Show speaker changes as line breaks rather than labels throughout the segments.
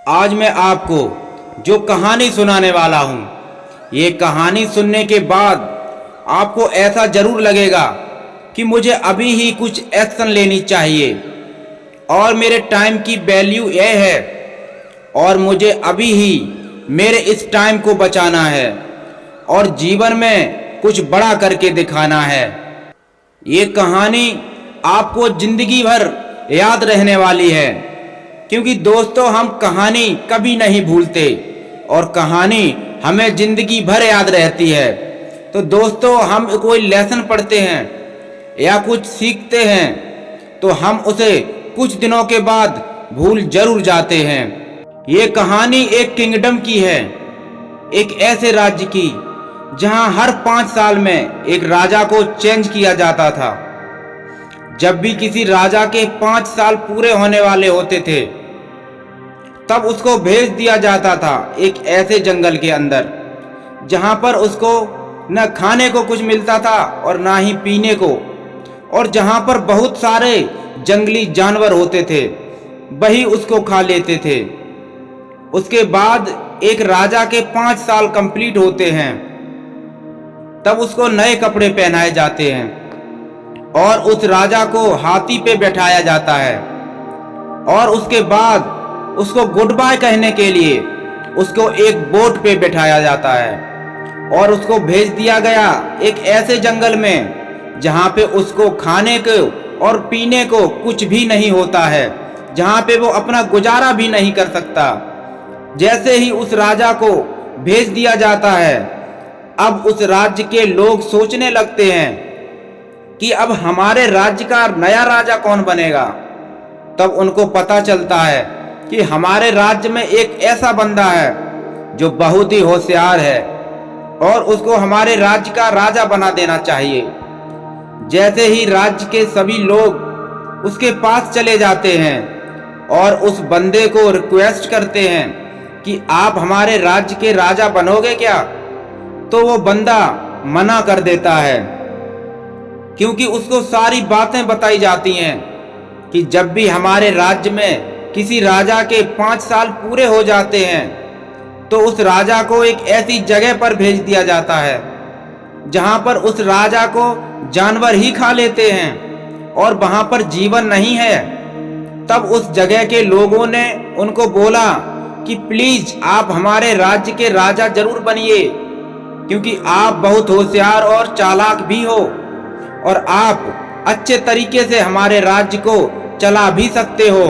आज मैं आपको जो कहानी सुनाने वाला हूँ, ये कहानी सुनने के बाद आपको ऐसा ज़रूर लगेगा कि मुझे अभी ही कुछ एक्शन लेनी चाहिए और मेरे टाइम की वैल्यू यह है और मुझे अभी ही मेरे इस टाइम को बचाना है और जीवन में कुछ बड़ा करके दिखाना है। ये कहानी आपको ज़िंदगी भर याद रहने वाली है, क्योंकि दोस्तों हम कहानी कभी नहीं भूलते और कहानी हमें ज़िंदगी भर याद रहती है। तो दोस्तों हम कोई लेसन पढ़ते हैं या कुछ सीखते हैं तो हम उसे कुछ दिनों के बाद भूल जरूर जाते हैं। ये कहानी एक किंगडम की है, एक ऐसे राज्य की जहां हर 5 साल में एक राजा को चेंज किया जाता था। जब भी किसी राजा के 5 साल पूरे होने वाले होते थे तब उसको भेज दिया जाता था एक ऐसे जंगल के अंदर जहां पर उसको न खाने को कुछ मिलता था और ना ही पीने को, और जहां पर बहुत सारे जंगली जानवर होते थे वही उसको खा लेते थे। उसके बाद एक राजा के 5 साल कंप्लीट होते हैं तब उसको नए कपड़े पहनाए जाते हैं और उस राजा को हाथी पे बैठाया जाता है और उसके बाद उसको गुड बाय कहने के लिए उसको एक बोट पे बैठाया जाता है और उसको भेज दिया गया एक ऐसे जंगल में जहाँ पे उसको खाने को और पीने को कुछ भी नहीं होता है, जहाँ पे वो अपना गुजारा भी नहीं कर सकता। जैसे ही उस राजा को भेज दिया जाता है अब उस राज्य के लोग सोचने लगते हैं कि अब हमारे राज्य का नया राजा कौन बनेगा। तब उनको पता चलता है कि हमारे राज्य में एक ऐसा बंदा है जो बहुत ही होशियार है और उसको हमारे राज्य का राजा बना देना चाहिए। जैसे ही राज्य के सभी लोग उसके पास चले जाते हैं और उस बंदे को रिक्वेस्ट करते हैं कि आप हमारे राज्य के राजा बनोगे क्या, तो वो बंदा मना कर देता है, क्योंकि उसको सारी बातें बताई जाती हैं कि जब भी हमारे राज्य में किसी राजा के 5 साल पूरे हो जाते हैं तो उस राजा को एक ऐसी जगह पर भेज दिया जाता है जहां पर उस राजा को जानवर ही खा लेते हैं और वहां पर जीवन नहीं है। तब उस जगह के लोगों ने उनको बोला कि प्लीज आप हमारे राज्य के राजा जरूर बनिए, क्योंकि आप बहुत होशियार और चालाक भी हो और आप अच्छे तरीके से हमारे राज्य को चला भी सकते हो।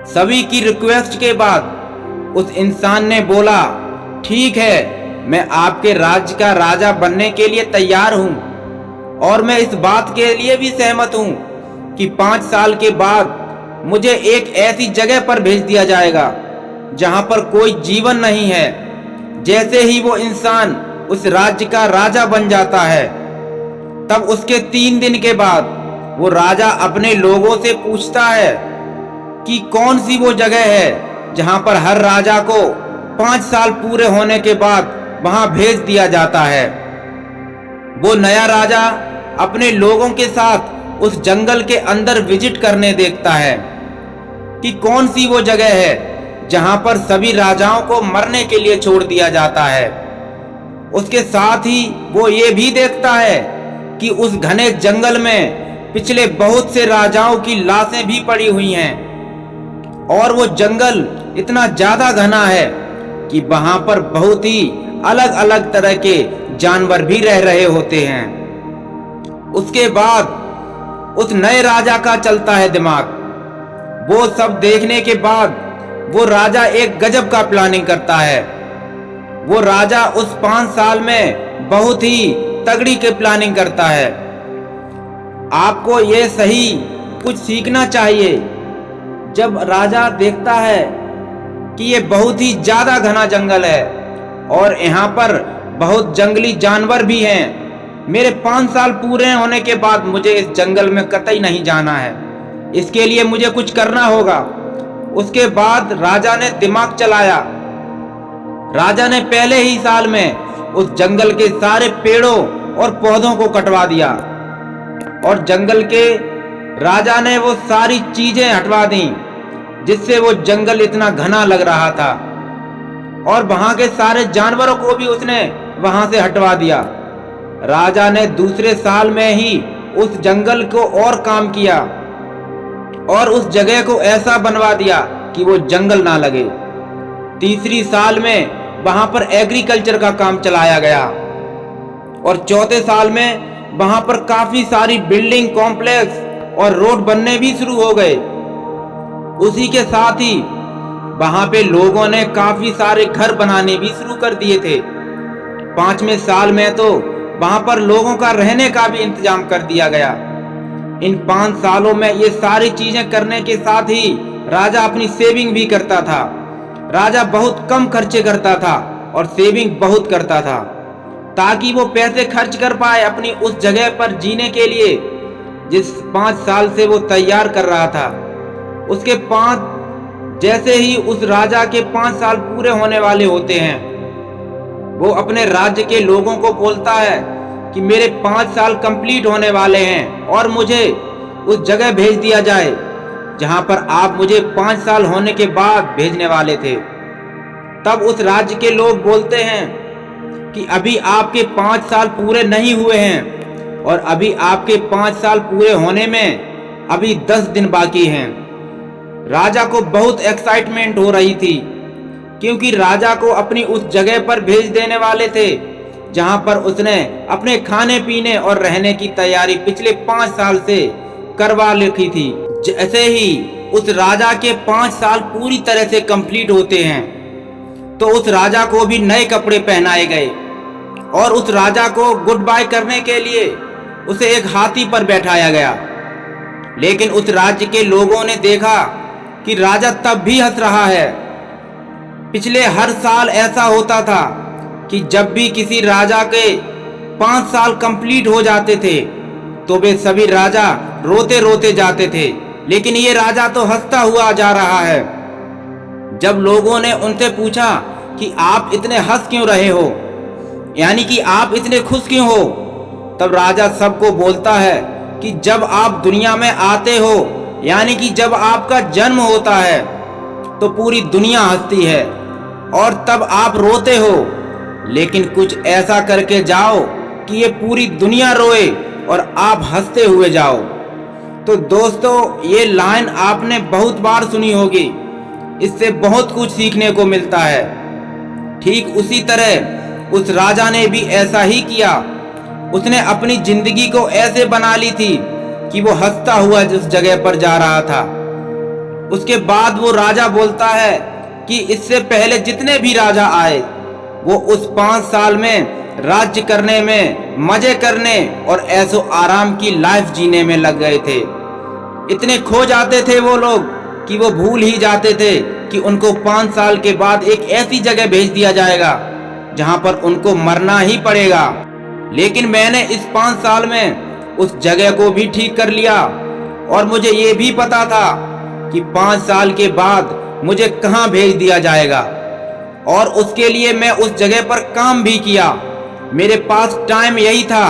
सभी की रिक्वेस्ट के बाद उस इंसान ने बोला ठीक है, मैं आपके राज्य का राजा बनने के लिए तैयार हूँ और मैं इस बात के लिए भी सहमत हूँ कि 5 साल के बाद मुझे एक ऐसी जगह पर भेज दिया जाएगा जहाँ पर कोई जीवन नहीं है। जैसे ही वो इंसान उस राज्य का राजा बन जाता है तब उसके 3 दिन के बाद वो राजा अपने लोगों से पूछता है कि कौन सी वो जगह है जहां पर हर राजा को 5 साल पूरे होने के बाद वहां भेज दिया जाता है। वो नया राजा अपने लोगों के साथ उस जंगल के अंदर विजिट करने देखता है कि कौन सी वो जगह है जहां पर सभी राजाओं को मरने के लिए छोड़ दिया जाता है। उसके साथ ही वो ये भी देखता है कि उस घने जंगल में पिछले बहुत से राजाओं की लाशें भी पड़ी हुई हैं और वो जंगल इतना ज्यादा घना है कि वहां पर बहुत ही अलग अलग तरह के जानवर भी रह रहे होते हैं। उसके बाद उस नए राजा का चलता है दिमाग। वो सब देखने के बाद वो राजा एक गजब का प्लानिंग करता है। वो राजा उस 5 साल में बहुत ही तगड़ी के प्लानिंग करता है। आपको ये सही कुछ सीखना चाहिए। जब राजा देखता है कि ये बहुत ही ज्यादा घना जंगल है और यहाँ पर बहुत जंगली जानवर भी हैं, मेरे 5 साल पूरे होने के बाद मुझे इस जंगल में कतई नहीं जाना है, इसके लिए मुझे कुछ करना होगा। उसके बाद राजा ने दिमाग चलाया। राजा ने पहले ही साल में उस जंगल के सारे पेड़ों और पौधों को कटवा दिया और जंगल के राजा ने वो सारी चीजें हटवा दी जिससे वो जंगल इतना घना लग रहा था, और वहां के सारे जानवरों को भी उसने वहां से हटवा दिया। राजा ने दूसरे साल में ही उस जंगल को और काम किया और उस जगह को ऐसा बनवा दिया कि वो जंगल ना लगे। तीसरी साल में वहां पर एग्रीकल्चर का काम चलाया गया और चौथे साल में वहां पर काफी सारी बिल्डिंग कॉम्प्लेक्स और रोड बनने भी शुरू हो गए। उसी के साथ ही वहां पे लोगों ने काफी सारे घर बनाने भी शुरू कर दिए थे। पांचवें साल में तो वहां पर लोगों का रहने का भी इंतजाम कर दिया गया। इन 5 सालों में ये सारी चीजें करने के साथ ही राजा अपनी सेविंग भी करता था। राजा बहुत कम खर्चे करता था और सेविंग बहुत करता था, ताकि वो पैसे खर्च कर पाए अपनी उस जगह पर जीने के लिए जिस 5 साल से वो तैयार कर रहा था। उसके 5 जैसे ही उस राजा के 5 साल पूरे होने वाले होते हैं, वो अपने राज्य के लोगों को बोलता है कि मेरे 5 साल कंप्लीट होने वाले हैं और मुझे उस जगह भेज दिया जाए जहां पर आप मुझे 5 साल होने के बाद भेजने वाले थे। तब उस राज्य के लोग बोलते हैं कि अभी आपके 5 साल पूरे नहीं हुए हैं और अभी आपके 5 साल पूरे होने में अभी 10 दिन बाकी हैं। राजा को बहुत एक्साइटमेंट हो रही थी, क्योंकि राजा को अपनी उस जगह पर भेज देने वाले थे जहां पर उसने अपने खाने पीने और रहने की तैयारी पिछले 5 साल से करवा रखी थी। जैसे ही उस राजा के 5 साल पूरी तरह से कंप्लीट होते हैं, तो उस राजा को भी नए कपड़े पहनाए गए और उस राजा को गुड बाय करने के लिए उसे एक हाथी पर बैठाया गया। लेकिन उस राज्य के लोगों ने देखा कि राजा तब भी हंस रहा है। पिछले हर साल ऐसा होता था कि जब भी किसी राजा के 5 साल कंप्लीट हो जाते थे तो वे सभी राजा रोते रोते जाते थे, लेकिन ये राजा तो हंसता हुआ जा रहा है। जब लोगों ने उनसे पूछा कि आप इतने हंस क्यों रहे हो, यानी कि आप इतने खुश क्यों हो, तब राजा सबको बोलता है कि जब आप दुनिया में आते हो, यानी कि जब आपका जन्म होता है, तो पूरी दुनिया हंसती है और तब आप रोते हो, लेकिन कुछ ऐसा करके जाओ कि ये पूरी दुनिया रोए और आप हंसते हुए जाओ। तो दोस्तों, ये लाइन आपने बहुत बार सुनी होगी। इससे बहुत कुछ सीखने को मिलता है। ठीक उसी तरह उस राजा ने भी ऐसा ही किया। उसने अपनी जिंदगी को ऐसे बना ली थी कि वो हंसता हुआ जिस जगह पर जा रहा था। उसके बाद वो राजा बोलता है कि इससे पहले जितने भी राजा आए, वो उस 5 साल में राज्य करने में, मजे करने और ऐसो आराम की लाइफ जीने में लग गए थे। इतने खो जाते थे वो लोग कि वो भूल ही जाते थे कि उनको 5 साल के बाद एक ऐसी जगह भेज दिया जाएगा जहां पर उनको मरना ही पड़ेगा। लेकिन मैंने इस 5 साल में उस जगह को भी ठीक कर लिया और मुझे ये भी पता था कि 5 साल के बाद मुझे कहां भेज दिया जाएगा, और उसके लिए मैं उस जगह पर काम भी किया। मेरे पास टाइम यही था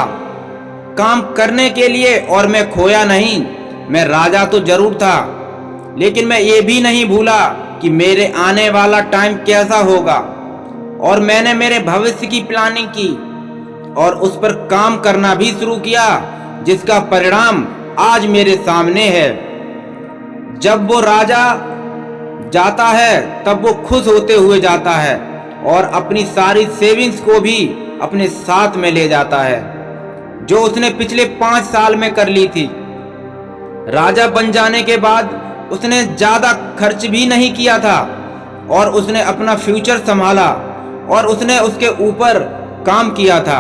काम करने के लिए और मैं खोया नहीं। मैं राजा तो जरूर था, लेकिन मैं ये भी नहीं भूला कि मेरे आने वाला टाइम कैसा होगा, और मैंने मेरे भविष्य की प्लानिंग की और उस पर काम करना भी शुरू किया, जिसका परिणाम आज मेरे सामने है। जब वो राजा जाता है तब वो खुश होते हुए जाता है और अपनी सारी सेविंग्स को भी अपने साथ में ले जाता है, जो उसने पिछले 5 साल में कर ली थी। राजा बन जाने के बाद उसने ज्यादा खर्च भी नहीं किया था और उसने अपना फ्यूचर संभाला और उसने उसके ऊपर काम किया था।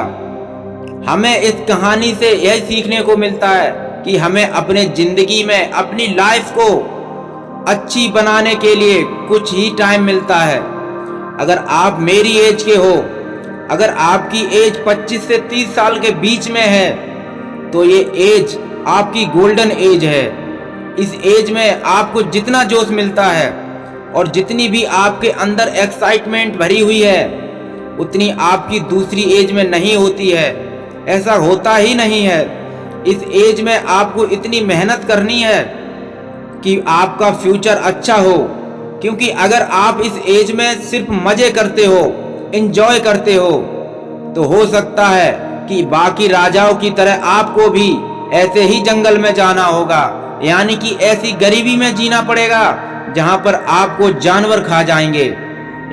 हमें इस कहानी से यह सीखने को मिलता है कि हमें अपने जिंदगी में अपनी लाइफ को अच्छी बनाने के लिए कुछ ही टाइम मिलता है। अगर आप मेरी एज के हो, अगर आपकी एज 25 से 30 साल के बीच में है, तो ये एज आपकी गोल्डन एज है। इस एज में आपको जितना जोश मिलता है और जितनी भी आपके अंदर एक्साइटमेंट भरी हुई है, उतनी आपकी दूसरी एज में नहीं होती है। ऐसा होता ही नहीं है। इस एज में आपको इतनी मेहनत करनी है कि आपका फ्यूचर अच्छा हो। क्योंकि अगर आप इस एज में सिर्फ मजे करते हो, एंजॉय करते हो, तो हो सकता है कि बाकी राजाओं की तरह आपको भी ऐसे ही जंगल में जाना होगा, यानी कि ऐसी गरीबी में जीना पड़ेगा जहां पर आपको जानवर खा जाएंगे,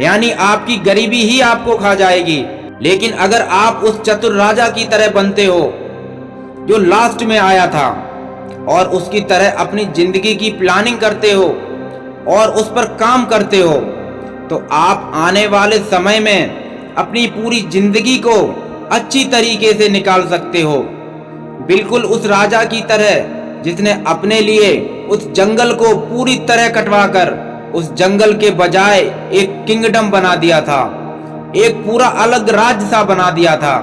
यानी आपकी गरीबी ही आपको खा जाएगी। लेकिन अगर आप उस चतुर राजा की तरह बनते हो जो लास्ट में आया था, और उसकी तरह अपनी जिंदगी की प्लानिंग करते हो और उस पर काम करते हो, तो आप आने वाले समय में अपनी पूरी जिंदगी को अच्छी तरीके से निकाल सकते हो। बिल्कुल उस राजा की तरह जिसने अपने लिए उस जंगल को पूरी तरह कटवाकर उस जंगल के बजाय एक किंगडम बना दिया था, एक पूरा अलग राज्य सा बना दिया था।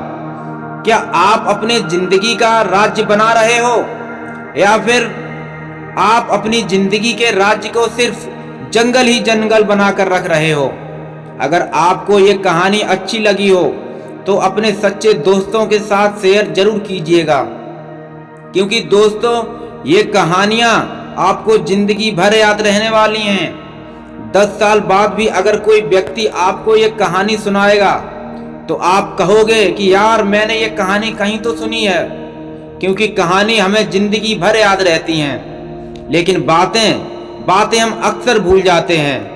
क्या आप अपने जिंदगी का राज्य बना रहे हो, या फिर आप अपनी जिंदगी के राज्य को सिर्फ जंगल ही जंगल बनाकर रख रहे हो? अगर आपको ये कहानी अच्छी लगी हो तो अपने सच्चे दोस्तों के साथ शेयर जरूर कीजिएगा, क्योंकि दोस्तों ये कहानियां आपको जिंदगी भर याद रहने वाली हैं। 10 साल बाद भी अगर कोई व्यक्ति आपको ये कहानी सुनाएगा तो आप कहोगे कि यार मैंने ये कहानी कहीं तो सुनी है, क्योंकि कहानी हमें जिंदगी भर याद रहती हैं, लेकिन बातें हम अक्सर भूल जाते हैं।